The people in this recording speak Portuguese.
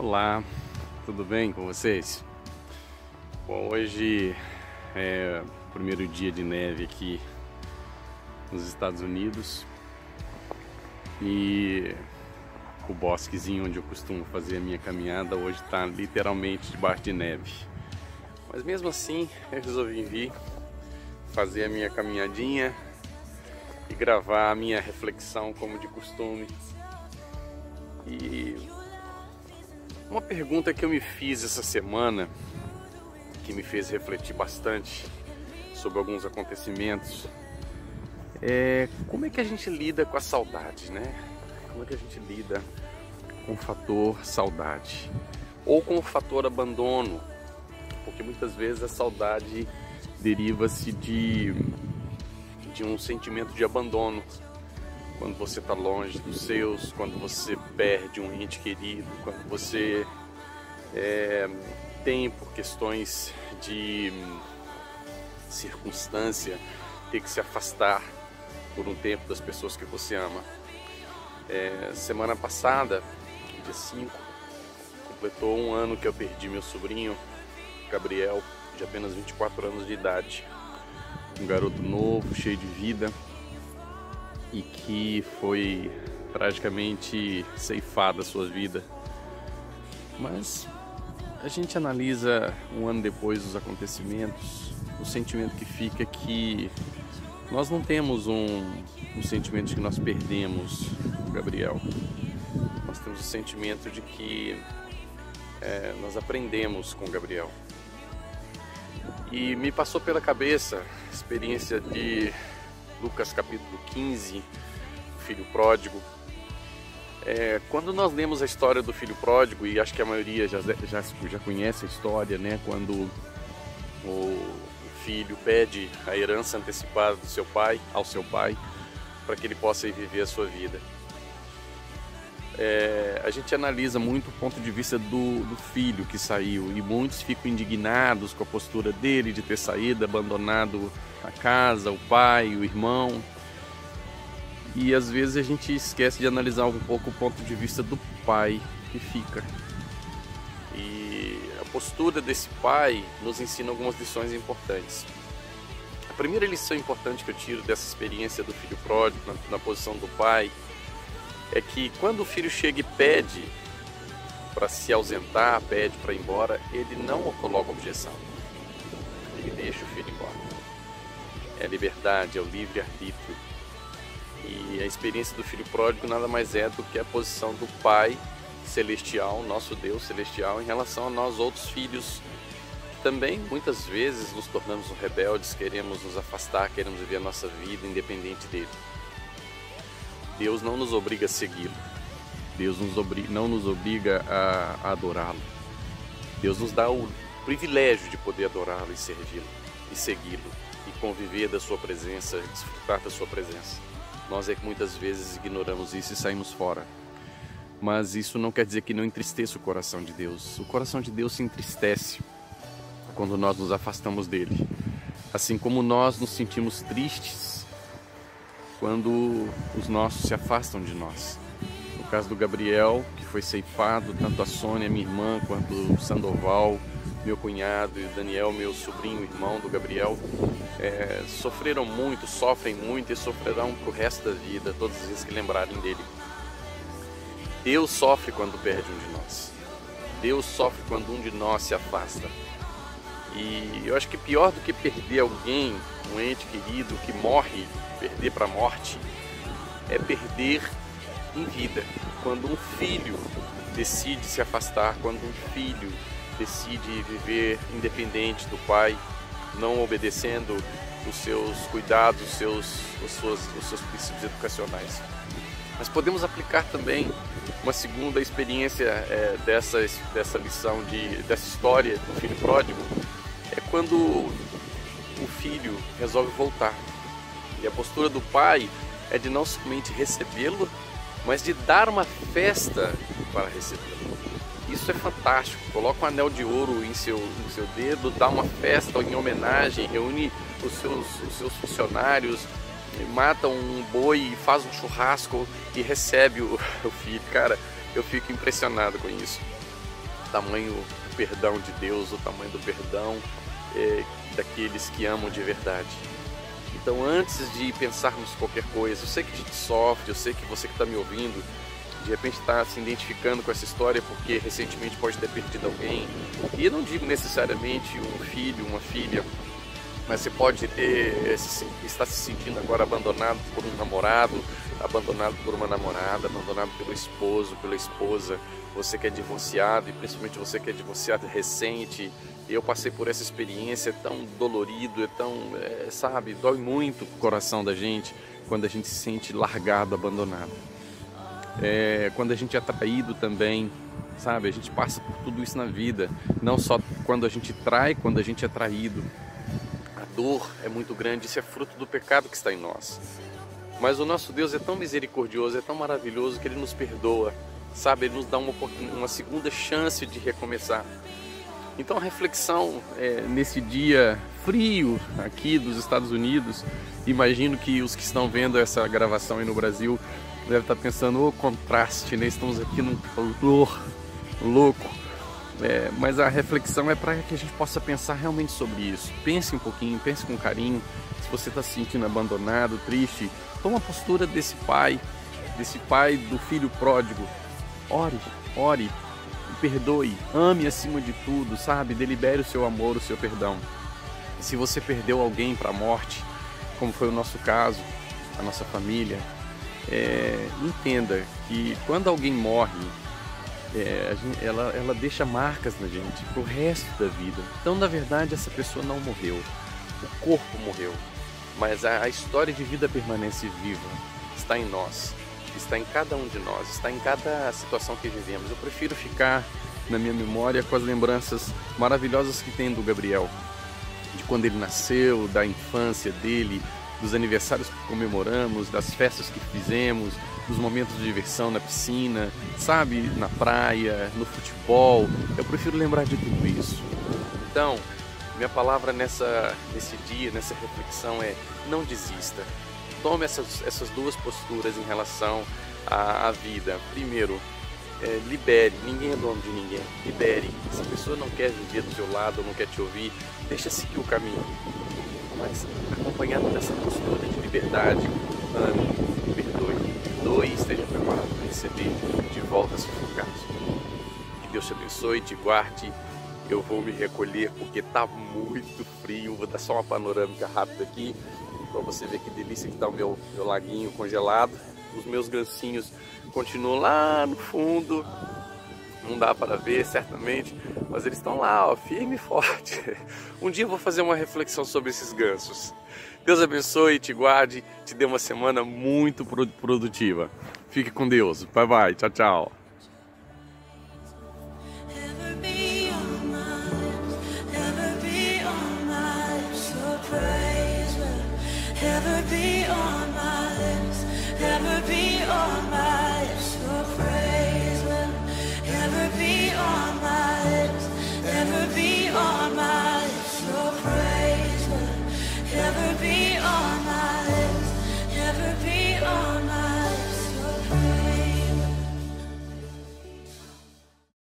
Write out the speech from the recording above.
Olá, tudo bem com vocês? Bom, hoje é o primeiro dia de neve aqui nos Estados Unidos e o bosquezinho onde eu costumo fazer a minha caminhada hoje está literalmente debaixo de neve. Mas mesmo assim eu resolvi vir fazer a minha caminhadinha e gravar a minha reflexão como de costume. E uma pergunta que eu me fiz essa semana, que me fez refletir bastante sobre alguns acontecimentos, é como é que a gente lida com a saudade, né? Como é que a gente lida com o fator saudade? Ou com o fator abandono? Porque muitas vezes a saudade deriva-se de um sentimento de abandono. Quando você está longe dos seus, quando você perde um ente querido, quando você tem, por questões de circunstância, ter que se afastar por um tempo das pessoas que você ama. Semana passada, dia 5, completou um ano que eu perdi meu sobrinho, Gabriel, de apenas 24 anos de idade. Um garoto novo, cheio de vida, e que foi tragicamente ceifada a sua vida. Mas a gente analisa um ano depois os acontecimentos, o sentimento que fica é que nós não temos um sentimento de que nós perdemos o Gabriel. Nós temos o sentimento de que nós aprendemos com o Gabriel. E me passou pela cabeça a experiência de Lucas capítulo 15, o filho pródigo. Quando nós lemos a história do filho pródigo, e acho que a maioria já conhece a história, né? Quando o filho pede a herança antecipada do seu pai, ao seu pai, para que ele possa ir viver a sua vida. A gente analisa muito o ponto de vista do filho que saiu, e muitos ficam indignados com a postura dele de ter saído, abandonado a casa, o pai, o irmão. E às vezes a gente esquece de analisar um pouco o ponto de vista do pai que fica. E a postura desse pai nos ensina algumas lições importantes. A primeira lição importante que eu tiro dessa experiência do filho pródigo na posição do pai é que quando o filho chega e pede para se ausentar, pede para ir embora, ele não coloca objeção. Ele deixa o filho embora. É a liberdade, é o livre-arbítrio. E a experiência do filho pródigo nada mais é do que a posição do Pai Celestial, nosso Deus Celestial, em relação a nós outros filhos. Também, muitas vezes, nos tornamos rebeldes, queremos nos afastar, queremos viver a nossa vida independente dele. Deus não nos obriga a segui-lo. Deus não nos obriga a adorá-lo. Deus nos dá o privilégio de poder adorá-lo e servi-lo, e segui-lo, e conviver da sua presença, desfrutar da sua presença. Nós é que muitas vezes ignoramos isso e saímos fora. Mas isso não quer dizer que não entristeça o coração de Deus. O coração de Deus se entristece quando nós nos afastamos dele. Assim como nós nos sentimos tristes quando os nossos se afastam de nós. No caso do Gabriel, que foi ceifado, tanto a Sônia, minha irmã, quanto o Sandoval, meu cunhado, e o Daniel, meu sobrinho, irmão do Gabriel, sofreram muito, sofrem muito e sofrerão para o resto da vida, todas as vezes que lembrarem dele. Deus sofre quando perde um de nós. Deus sofre quando um de nós se afasta. E eu acho que pior do que perder alguém, um ente querido que morre, perder para a morte, é perder em vida. Quando um filho decide se afastar, quando um filho decide viver independente do pai, não obedecendo os seus cuidados, os seus princípios educacionais. Mas podemos aplicar também uma segunda experiência dessa lição, dessa história do filho pródigo, é quando o filho resolve voltar. E a postura do pai é de não somente recebê-lo, mas de dar uma festa para recebê-lo. Isso é fantástico. Coloca um anel de ouro em seu dedo, dá uma festa em homenagem, reúne os seus funcionários, mata um boi, faz um churrasco e recebe o filho. Cara, eu fico impressionado com isso. tamanho do perdão de Deus, o tamanho do perdão daqueles que amam de verdade. Então, antes de pensarmos qualquer coisa, eu sei que a gente sofre, eu sei que você que está me ouvindo, de repente está se identificando com essa história porque recentemente pode ter perdido alguém. E eu não digo necessariamente um filho, uma filha, mas você pode estar se sentindo agora abandonado por um namorado, abandonado por uma namorada, abandonado pelo esposo, pela esposa, você que é divorciado, e principalmente você que é divorciado recente. Eu passei por essa experiência, é tão dolorido, é tão, sabe, dói muito o coração da gente quando a gente se sente largado, abandonado. Quando a gente é traído também, sabe, a gente passa por tudo isso na vida, não só quando a gente trai, quando a gente é traído. A dor é muito grande, isso é fruto do pecado que está em nós. Mas o nosso Deus é tão misericordioso, é tão maravilhoso que Ele nos perdoa, sabe, Ele nos dá uma segunda chance de recomeçar. Então a reflexão nesse dia frio aqui dos Estados Unidos, imagino que os que estão vendo essa gravação aí no Brasil devem estar pensando, contraste, né? Estamos aqui num calor louco. Mas a reflexão é para que a gente possa pensar realmente sobre isso. Pense um pouquinho, pense com carinho. Se você está se sentindo abandonado, triste, toma a postura desse pai do filho pródigo. Ore, perdoe, ame acima de tudo, sabe? Delibere o seu amor, o seu perdão. Se você perdeu alguém para a morte, como foi o nosso caso, a nossa família, entenda que quando alguém morre, ela deixa marcas na gente pro resto da vida. Então, na verdade, essa pessoa não morreu, o corpo morreu, mas a história de vida permanece viva, está em nós. Está em cada um de nós, está em cada situação que vivemos. Eu prefiro ficar na minha memória com as lembranças maravilhosas que tem do Gabriel, de quando ele nasceu, da infância dele, dos aniversários que comemoramos, das festas que fizemos, dos momentos de diversão na piscina, sabe, na praia, no futebol. Eu prefiro lembrar de tudo isso. Então, minha palavra nesse dia, nessa reflexão não desista. Tome essas duas posturas em relação à vida. Primeiro, libere, ninguém é dono de ninguém. Libere. Se a pessoa não quer viver do seu lado, não quer te ouvir, deixa seguir o caminho. Mas acompanhado dessa postura de liberdade, ame, perdoe e esteja preparado para receber de volta se for o caso. Que Deus te abençoe, te guarde. Eu vou me recolher porque está muito frio. Vou dar só uma panorâmica rápida aqui, para você ver que delícia que está o meu laguinho congelado. Os meus gancinhos continuam lá no fundo, não dá para ver certamente, mas eles estão lá, ó, firme e forte. Um dia eu vou fazer uma reflexão sobre esses gansos. Deus abençoe, te guarde, te dê uma semana muito produtiva. Fique com Deus. Bye bye, tchau, tchau.